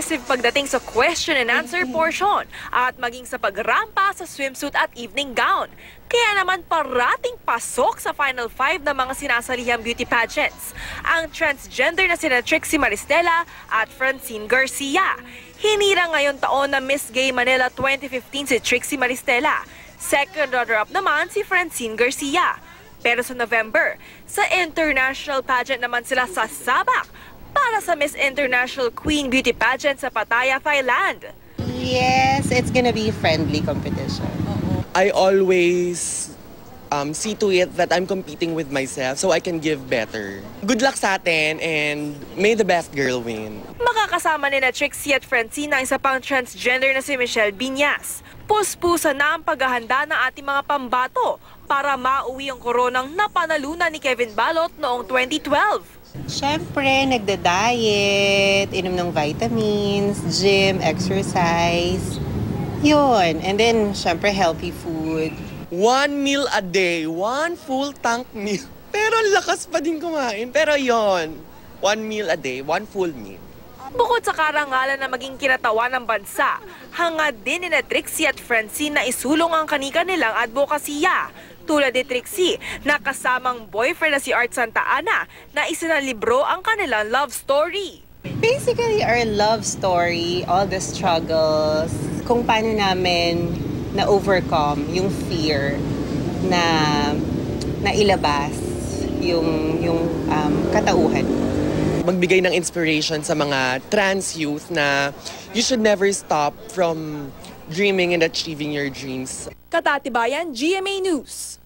aggressive pagdating sa question and answer portion at maging sa pagrampa sa swimsuit at evening gown. Kaya naman parating pasok sa Final 5 ng mga sinasalihang beauty pageants ang transgender na sina Trixie Maristela at Francine Garcia. Hinira ngayon taon na Miss Gay Manila 2015 si Trixie Maristela. Second runner-up naman si Francine Garcia. Pero sa November, sa international pageant naman sila sasabak para sa Miss International Queen Beauty Pageant sa Pattaya, Thailand. Yes, it's gonna be friendly competition. I always see to it that I'm competing with myself so I can give better. Good luck sa atin and may the best girl win. Makakasama nila Trixie at Francine ang isa pang transgender na si Michelle Biñas. Puspusa na ang paghahanda ng ating mga pambato para mauwi ang koronang napanalunan ni Kevin Balot noong 2012. Siyempre, nagda-diet, inom ng vitamins, gym, exercise. Yun. And then, siyempre, healthy food. 1 meal a day, 1 full tank meal. Pero lakas pa din kumain. Pero yon, 1 meal a day, 1 full meal. Bukod sa karangalan na maging kinatawan ng bansa, hangad din ni Trixie at Francine na isulong ang kanika nilang advokasya. Tulad ni Trixie, nakasamang boyfriend na si Art Santa Ana na isinalibro ang kanilang love story. Basically, our love story, all the struggles, kung paano namin na-overcome yung fear na ilabas yung katauhan. Magbigay ng inspiration sa mga trans youth na you should never stop from dreaming and achieving your dreams. Katatibayan, GMA News.